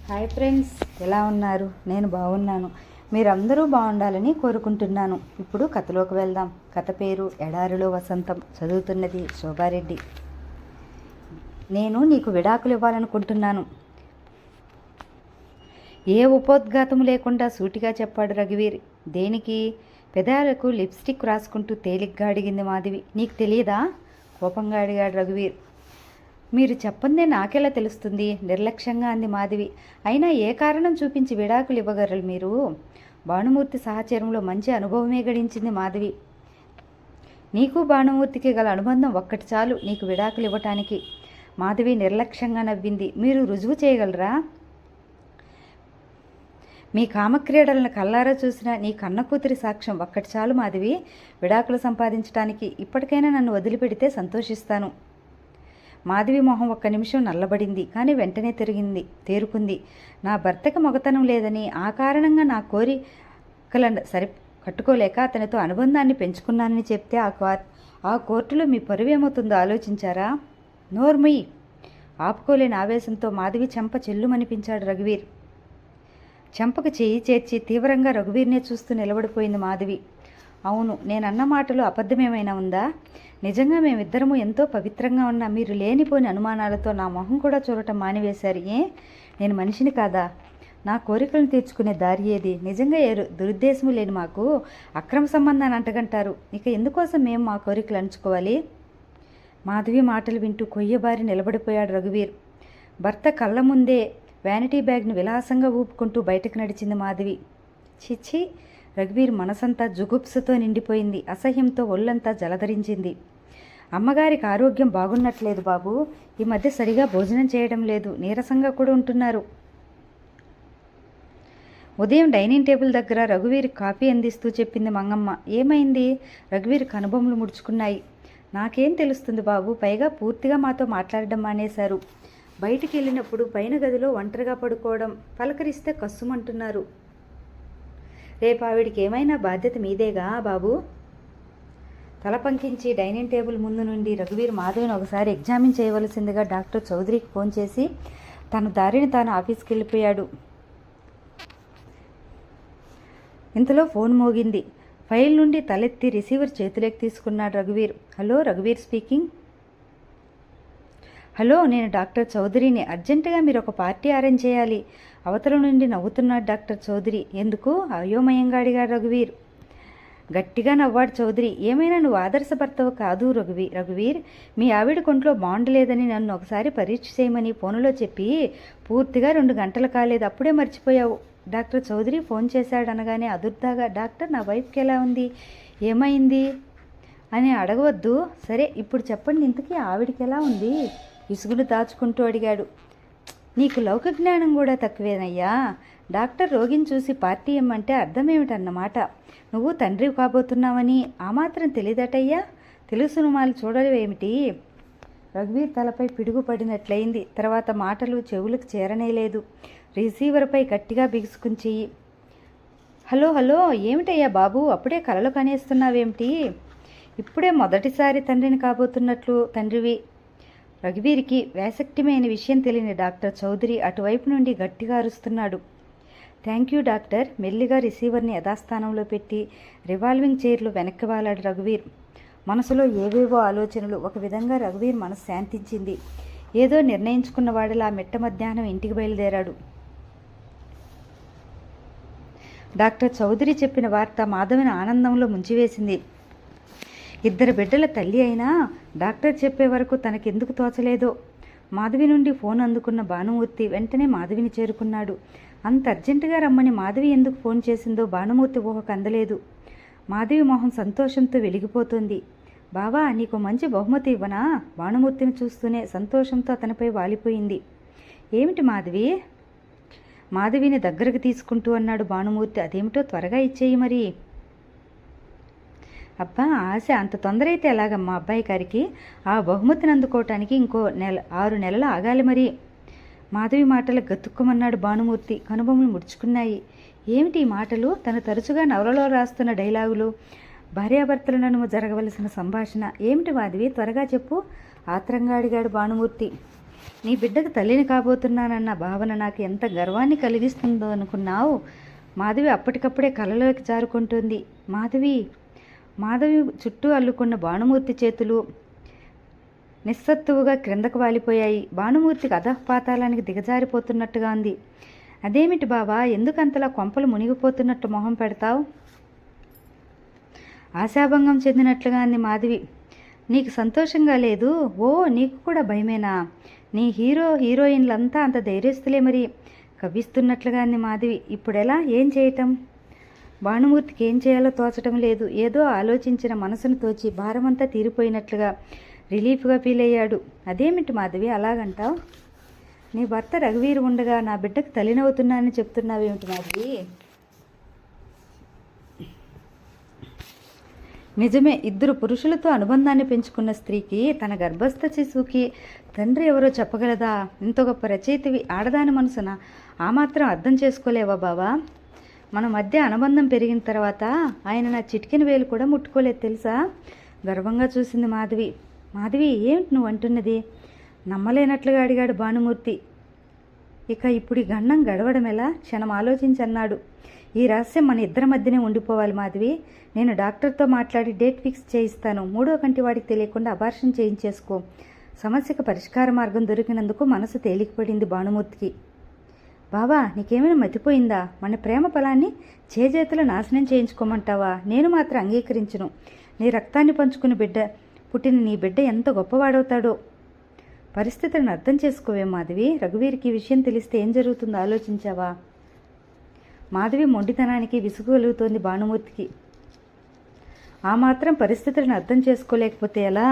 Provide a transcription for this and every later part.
Hi friends, ఎలా ఉన్నారు? నేను బాగున్నాను. మీరందరూ బాగుండాలని కోరుకుంటున్నాను. ఇప్పుడు కథలోకి వెళ్దాం. కథ పేరు ఎడారిలో వసంతం. చదువుతున్నది శోభారెడ్డి. నేను నీకు విడాకులు ఇవ్వాలనుకుంటున్నాను. ఏ ఉపోద్ఘాతం లేకుండా సూటిగా చెప్పాడు రఘువీర్. దేనికి? పెదాలకు లిప్స్టిక్ రాసుకుంటూ తేలిగ్గా అడిగింది మాధవి. నీకు తెలియదా? కోపంగా అడిగాడు రఘువీర్. మీరు చెప్పందే నాకెలా తెలుస్తుంది? నిర్లక్ష్యంగా అంది మాధవి. అయినా ఏ కారణం చూపించి విడాకులు ఇవ్వగలరు మీరు? భానుమూర్తి సహచర్యంలో మంచి అనుభవమే గడించింది మాధవి. నీకు భానుమూర్తికి గల అనుబంధం ఒక్కటి చాలు నీకు విడాకులు ఇవ్వటానికి. మాధవి నిర్లక్ష్యంగా నవ్వింది. మీరు రుజువు చేయగలరా? మీ కామక్రీడలను కల్లారా చూసిన నీ కన్న కూతురి సాక్ష్యం ఒక్కటి చాలు మాధవి విడాకులు సంపాదించడానికి. ఇప్పటికైనా నన్ను వదిలిపెడితే సంతోషిస్తాను. మాధవి మొహం ఒక్క నిమిషం నల్లబడింది. కానీ వెంటనే తేరుకుంది. నా భర్తకి మొగతనం లేదని, ఆ కారణంగా నా కోరికలను కట్టుకోలేక అతనితో అనుబంధాన్ని పెంచుకున్నానని చెప్తే ఆ కోర్టులో మీ పరువు ఏమవుతుందో ఆలోచించారా? నోర్మయ్! ఆపుకోలేని ఆవేశంతో మాధవి చెంప చెల్లుమనిపించాడు రఘువీర్. చెంపకు చేయి చేర్చి తీవ్రంగా రఘువీర్నే చూస్తూ నిలబడిపోయింది మాధవి. అవును, నేనన్న మాటలు అబద్ధమేమైనా ఉందా? నిజంగా మేమిద్దరము ఎంతో పవిత్రంగా ఉన్న మీరు లేనిపోని అనుమానాలతో నా మొహం కూడా చూడటం మానివేశారు. నేను మనిషిని కాదా? నా కోరికలను తీర్చుకునే దారి ఏది? నిజంగా ఏ దురుద్దేశము లేని మాకు అక్రమ సంబంధాన్ని అంటగంటారు. ఇక ఎందుకోసం మేము మా కోరికలు అంచుకోవాలి? మాధవి మాటలు వింటూ కొయ్యబారి నిలబడిపోయాడు రఘువీర్. భర్త కళ్ళ ముందే వ్యానిటీ బ్యాగ్ను విలాసంగా ఊపుకుంటూ బయటకు నడిచింది మాధవి. చిచ్చి! రఘువీర్ మనసంతా జుగుప్సతో నిండిపోయింది. అసహ్యంతో ఒళ్ళంతా జలధరించింది. అమ్మగారికి ఆరోగ్యం బాగున్నట్లేదు బాబు. ఈ మధ్య సరిగా భోజనం చేయడం లేదు. నీరసంగా కూడా ఉంటున్నారు. ఉదయం డైనింగ్ టేబుల్ దగ్గర రఘువీర్ కాఫీ అందిస్తూ చెప్పింది మంగమ్మ. ఏమైంది? రఘువీర్ కనుబొమ్మలు ముడుచుకున్నాయి. నాకేం తెలుస్తుంది బాబు? పైగా పూర్తిగా మాతో మాట్లాడడం మానేశారు. బయటికి వెళ్ళినప్పుడు పైన గదిలో ఒంటరిగా పడుకోవడం, పలకరిస్తే కస్సుమంటున్నారు. రేపు ఆవిడికి ఏమైనా బాధ్యత మీదేగా బాబు? తల పంకించి డైనింగ్ టేబుల్ ముందు నుండి రఘువీర్ మాధవిని ఒకసారి ఎగ్జామిన్ చేయవలసిందిగా డాక్టర్ చౌదరికి ఫోన్ చేసి తన దారిని తాను ఆఫీస్కి వెళ్ళిపోయాడు. ఇంతలో ఫోన్ మోగింది. ఫైల్ నుండి తలెత్తి రిసీవర్ చేతిలోకి తీసుకున్నాడు రఘువీర్. Hello, రఘువీర్ speaking. హలో, నేను డాక్టర్ చౌదరిని. అర్జెంటుగా మీరు ఒక పార్టీ అరేంజ్ చేయాలి. అవతల నుండి నవ్వుతున్నాడు డాక్టర్ చౌదరి. ఎందుకు? అయోమయంగా అడిగాడు రఘువీర్. గట్టిగా నవ్వాడు చౌదరి. ఏమైనా నువ్వు ఆదర్శ భర్తవు కాదు రఘువీర్. మీ ఆవిడ కొంట్లో బాగుండలేదని నన్ను ఒకసారి పరీక్ష చేయమని ఫోన్లో చెప్పి పూర్తిగా 2 గంటలు కాలేదు, అప్పుడే మర్చిపోయావు. డాక్టర్ చౌదరి ఫోన్ చేశాడనగానే అదుర్దాగా, డాక్టర్ నా వైఫ్కి ఎలా ఉంది, ఏమైంది అని అడగవద్దు. సరే ఇప్పుడు చెప్పండి, ఇంతకీ ఆవిడికి ఎలా ఉంది? విసుగులు దాచుకుంటూ అడిగాడు. నీకు లౌక జ్ఞానం కూడా తక్కువేనయ్యా. డాక్టర్ రోగిని చూసి పార్టీ ఇమ్మంటే అర్థమేమిటన్నమాట. నువ్వు తండ్రి కాబోతున్నావని ఆ మాత్రం తెలియదటయ్యా. తెలుసు నుమాలు చూడలేవేమిటి? రఘువీర్ తలపై పిడుగు పడినట్లయింది. తర్వాత మాటలు చెవులకు చేరనేలేదు. రిసీవర్పై గట్టిగా బిగుసుకుని చెయ్యి. హలో హలో, ఏమిటయ్యా బాబు, అప్పుడే కలలు కనేస్తున్నావేమిటి? ఇప్పుడే మొదటిసారి తండ్రిని కాబోతున్నట్లు తండ్రివి. రఘువీర్కి వ్యాసక్తిమైన విషయం తెలియని డాక్టర్ చౌదరి అటువైపు నుండి గట్టిగా అరుస్తున్నాడు. Thank you doctor. మెల్లిగా రిసీవర్ని యథాస్థానంలో పెట్టి రివాల్వింగ్ చైర్లో వెనక్కి వాలాడు రఘువీర్. మనసులో ఏవేవో ఆలోచనలు. ఒక విధంగా రఘువీర్ మనసు శాంతించింది. ఏదో నిర్ణయించుకున్నవాడిలా మిట్ట మధ్యాహ్నం ఇంటికి బయలుదేరాడు. డాక్టర్ చౌదరి చెప్పిన వార్త మాధవిని ఆనందంలో ముంచివేసింది. 2 బిడ్డల తల్లి అయినా డాక్టర్ చెప్పే వరకు తనకెందుకు తోచలేదో. మాధవి నుండి ఫోన్ అందుకున్న భానుమూర్తి వెంటనే మాధవిని చేరుకున్నాడు. అంత అర్జెంటుగా రమ్మని మాధవి ఎందుకు ఫోన్ చేసిందో భానుమూర్తి ఊహకు అందలేదు. మాధవి మొహం సంతోషంతో వెలిగిపోతుంది. బావా, నీకు మంచి బహుమతి ఇవ్వనా? భానుమూర్తిని చూస్తూనే సంతోషంతో అతనిపై వాలిపోయింది. ఏమిటి మాధవి? మాధవిని దగ్గరకు తీసుకుంటూ అన్నాడు భానుమూర్తి. అదేమిటో త్వరగా ఇచ్చేయి మరి. అబ్బా, ఆశ అంత తొందర అయితే ఎలాగమ్మా అబ్బాయి గారికి? ఆ బహుమతిని అందుకోవటానికి ఇంకో 6 నెలలు ఆగాలి మరి. మాధవి మాటలు గతుక్కుమన్నాడు భానుమూర్తి. కనుబొమ్మలు ముడుచుకున్నాయి. ఏమిటి ఈ మాటలు? తను తరచుగా నవలలో రాస్తున్న డైలాగులు, భార్యాభర్తల నడుమ జరగవలసిన సంభాషణ. ఏమిటి మాధవి, త్వరగా చెప్పు ఆత్రంగా అడిగాడు భానుమూర్తి. నీ బిడ్డకు తల్లిని కాబోతున్నానన్న భావన నాకు ఎంత గర్వాన్ని కలిగిస్తుందో అనుకున్నావు? మాధవి అప్పటికప్పుడే కలలోకి జారుకుంటుంది. మాధవి చుట్టూ అల్లుకున్న భానుమూర్తి చేతులు నిస్సత్తువుగా క్రిందకు వాలిపోయాయి. భానుమూర్తికి అధఃపాతాళానికి దిగజారిపోతున్నట్టుగా ఉంది. అదేమిటి బావా, ఎందుకంతలా కొంపలు మునిగిపోతున్నట్టు మొహం పెడతావు? ఆశాభంగం చెందినట్లుగా అంది మాధవి. నీకు సంతోషంగా లేదు? ఓ, నీకు కూడా భయమేనా? నీ హీరోయిన్లంతా అంత ధైర్యస్తులే మరి, కవ్విస్తున్నట్లుగా అంది మాధవి. ఇప్పుడెలా, ఏం చేయటం? భానుమూర్తికి ఏం చేయాలో తోచటం లేదు. ఏదో ఆలోచించిన మనసును తోచి భారమంతా తీరిపోయినట్లుగా రిలీఫ్గా ఫీల్ అయ్యాడు. అదేమిటి మాధవి అలాగంటావు? నీ భర్త రఘువీరు ఉండగా నా బిడ్డకు తల్లినవుతున్నానని చెప్తున్నావేమిటి మాధవి? నిజమే, ఇద్దరు పురుషులతో అనుబంధాన్ని పెంచుకున్న స్త్రీకి తన గర్భస్థ శిశువుకి తండ్రి ఎవరో చెప్పగలదా? ఇంత గొప్ప రచయితవి ఆడదాని మనసున ఆ మాత్రం అర్థం చేసుకోలేవా బావా? మన మధ్య అనుబంధం పెరిగిన తర్వాత ఆయన నా చిటికిన వేలు కూడా ముట్టుకోలేదు తెలుసా? గర్వంగా చూసింది మాధవి. మాధవి, ఏమిటి నువ్వు అంటున్నది? నమ్మలేనట్లుగా అడిగాడు భానుమూర్తి. ఇప్పుడు ఈ గండం గడవడం ఎలా? క్షణం ఆలోచించి అన్నాడు. ఈ రహస్యం మన ఇద్దరి మధ్యనే ఉండిపోవాలి మాధవి. నేను డాక్టర్తో మాట్లాడి డేట్ ఫిక్స్ చేయిస్తాను. 3వ కంటి వాడికి తెలియకుండా అబార్షన్ చేయించేసుకో. సమస్యకు పరిష్కార మార్గం దొరికినందుకు మనసు తేలికపడింది భానుమూర్తికి. బావా, నీకేమైనా మతిపోయిందా? మన ప్రేమ ఫలాన్ని చేజేతులు నాశనం చేయించుకోమంటావా? నేను మాత్రం అంగీకరించును. నీ రక్తాన్ని పంచుకుని పుట్టిన నీ బిడ్డ ఎంత గొప్పవాడవుతాడో. పరిస్థితులను అర్థం చేసుకోవే మాధవి. రఘువీర్కి ఈ విషయం తెలిస్తే ఏం జరుగుతుందో ఆలోచించావా? మాధవి మొండితనానికి విసుగు కలుగుతోంది భానుమూర్తికి. ఆ మాత్రం పరిస్థితులను అర్థం చేసుకోలేకపోతే ఎలా?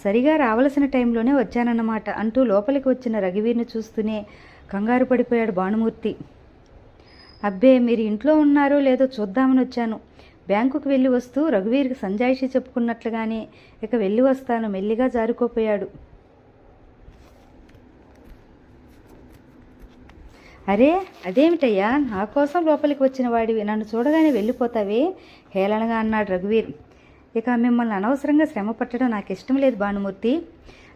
సరిగా రావలసిన టైంలోనే వచ్చానన్నమాట అంటూ లోపలికి వచ్చిన రఘువీర్ని చూస్తూనే కంగారు పడిపోయాడు భానుమూర్తి. అబ్బే, మీరు ఇంట్లో ఉన్నారో లేదో చూద్దామని వచ్చాను. బ్యాంకుకు వెళ్ళి వస్తూ రఘువీర్కి సంజాయిషి చెప్పుకున్నట్లుగానే ఇక వెళ్ళి వస్తాను మెల్లిగా జారుకోపోయాడు. అరే, అదేమిటయ్యా, నా కోసం లోపలికి వచ్చిన వాడివి నన్ను చూడగానే వెళ్ళిపోతావే? హేళనగా అన్నాడు రఘువీర్. మిమ్మల్ని అనవసరంగా శ్రమ పట్టడం నాకు ఇష్టం లేదు భానుమూర్తి.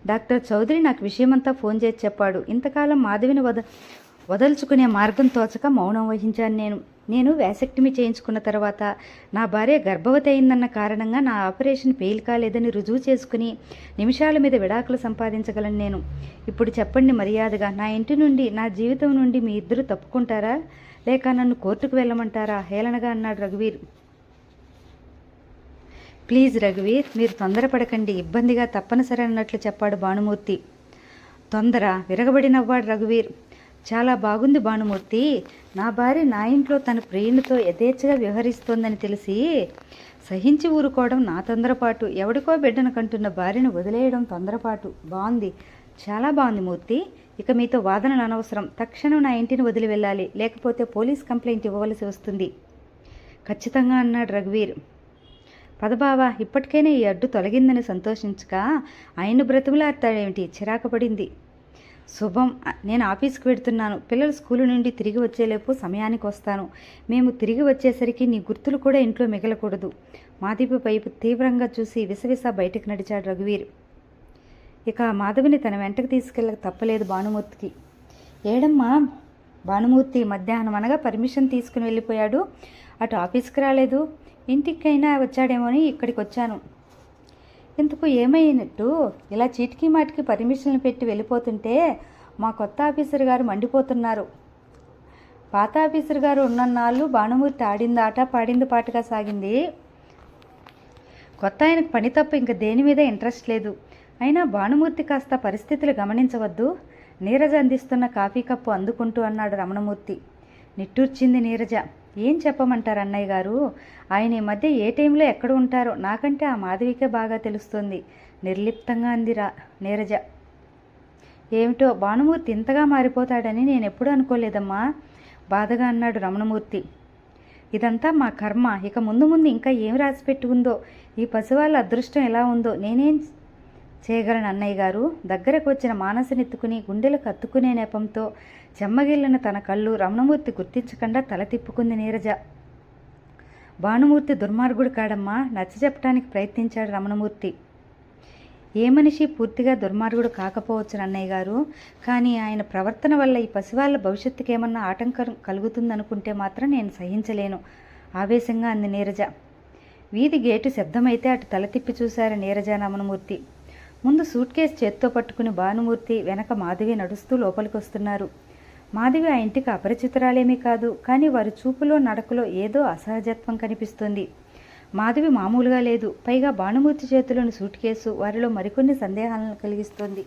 డాక్టర్ చౌదరి నాకు విషయమంతా ఫోన్ చేసి చెప్పాడు. ఇంతకాలం మాధవిని వదల్చుకునే మార్గం తోచక మౌనం వహించాను. నేను వ్యాసెక్టమీ చేయించుకున్న తర్వాత నా భార్య గర్భవతి అయిందన్న కారణంగా నా ఆపరేషన్ ఫెయిల్ కాలేదని రుజువు చేసుకుని నిమిషాల మీద విడాకులు సంపాదించగలను నేను. ఇప్పుడు చెప్పండి మర్యాదగా, నా ఇంటి నుండి, నా జీవితం నుండి మీ ఇద్దరు తప్పుకుంటారా లేక నన్ను కోర్టుకు వెళ్ళమంటారా? హేళనగా అన్నాడు రఘువీర్. ప్లీజ్ రఘువీర్, మీరు తొందరపడకండి, ఇబ్బందిగా తప్పనిసరి అన్నట్లు చెప్పాడు భానుమూర్తి. తొందర? విరగబడి నవ్వాడు రఘువీర్. చాలా బాగుంది భానుమూర్తి. నా భార్య నా ఇంట్లో తన ప్రియునితో యథేచ్ఛగా వ్యవహరిస్తోందని తెలిసి సహించి ఊరుకోవడం నా తొందరపాటు. ఎవడికో బిడ్డను కంటున్న భార్యను వదిలేయడం తొందరపాటు. బాగుంది, చాలా బాగుంది మూర్తి. మీతో వాదనలు అనవసరం. తక్షణం నా ఇంటిని వదిలి వెళ్ళాలి, లేకపోతే పోలీస్ కంప్లైంట్ ఇవ్వవలసి వస్తుంది. ఖచ్చితంగా అన్నాడు రఘువీర్. పదబావా, ఇప్పటికైనా ఈ అడ్డు తొలగిందని సంతోషించక ఆయన్ను బ్రతిమలాడతాడేమిటి? చిరాకు పడింది. శుభం, నేను ఆఫీస్కి వెడుతున్నాను. పిల్లలు స్కూలు నుండి తిరిగి వచ్చేలేపు సమయానికి వస్తాను. మేము తిరిగి వచ్చేసరికి నీ గుర్తులు కూడా ఇంట్లో మిగలకూడదు. మాధవి వైపు తీవ్రంగా చూసి విసవిస బయటకు నడిచాడు రఘువీర్. మాధవిని తన వెంటకు తీసుకెళ్ళక తప్పలేదు భానుమూర్తికి. ఏడమ్మా? భానుమూర్తి మధ్యాహ్నం అనగా పర్మిషన్ తీసుకుని వెళ్ళిపోయాడు. అటు ఆఫీస్కి రాలేదు. ఇంటికైనా వచ్చాడేమోని ఇక్కడికి వచ్చాను. ఇంతకు ఏమైనట్టు? ఇలా చీటికి మాటికి పర్మిషన్లు పెట్టి వెళ్ళిపోతుంటే మా కొత్త ఆఫీసర్ గారు మండిపోతున్నారు. పాత ఆఫీసర్ గారు ఉన్నన్నాళ్ళు భానుమూర్తి ఆడింది ఆట, పాడింది పాటగా సాగింది. కొత్త ఆయనకు పని తప్ప ఇంక దేని మీద ఇంట్రెస్ట్ లేదు. అయినా భానుమూర్తి కాస్త పరిస్థితులు గమనించవద్దు? నీరజ అందిస్తున్న కాఫీ కప్పు అందుకుంటూ అన్నాడు రమణమూర్తి. నిట్టూర్చింది నీరజ. ఏం చెప్పమంటారు అన్నయ్య గారు? ఆయన ఈ మధ్య ఏ టైంలో ఎక్కడ ఉంటారో నాకంటే ఆ మాధవికే బాగా తెలుస్తుంది. నిర్లిప్తంగా అంది నీరజ. ఏమిటో భానుమూర్తి ఇంతగా మారిపోతాడని నేను ఎప్పుడూ అనుకోలేదమ్మా, బాధగా అన్నాడు రమణమూర్తి. ఇదంతా మా కర్మ. ముందు ముందు ఇంకా ఏం రాసిపెట్టి ఉందో, ఈ పసివాళ్ళ అదృష్టం ఎలా ఉందో నేనేం చేయగలను అన్నయ్య గారు? దగ్గరకు వచ్చిన మానసనెత్తుకుని గుండెలకు అత్తుకునే నెపంతో చెమ్మగిల్లిన తన కళ్ళు రమణమూర్తి గుర్తించకుండా తల తిప్పుకుంది నీరజ. భానుమూర్తి దుర్మార్గుడు కాడమ్మా, నచ్చ చెప్పడానికి ప్రయత్నించాడు రమణమూర్తి. ఏ మనిషి పూర్తిగా దుర్మార్గుడు కాకపోవచ్చు అన్నయ్య గారు, కానీ ఆయన ప్రవర్తన వల్ల ఈ పసివాళ్ళ భవిష్యత్తుకి ఏమన్నా ఆటంకం కలుగుతుందనుకుంటే మాత్రం నేను సహించలేను, ఆవేశంగా అంది నీరజ. వీధి గేటు శబ్దమైతే అటు తల తిప్పి చూశారు నీరజ రమణమూర్తి. ముందు సూట్ కేసు చేత్తో పట్టుకుని భానుమూర్తి, వెనక మాధవి నడుస్తూ లోపలికి వస్తున్నారు. మాధవి ఆ ఇంటికి అపరిచితురాలేమీ కాదు, కానీ వారి చూపులో నడకలో ఏదో అసహజత్వం కనిపిస్తుంది. మాధవి మామూలుగా లేదు, పైగా భానుమూర్తి చేతిలోని సూట్ కేసు వారిలో మరికొన్ని సందేహాలను కలిగిస్తోంది.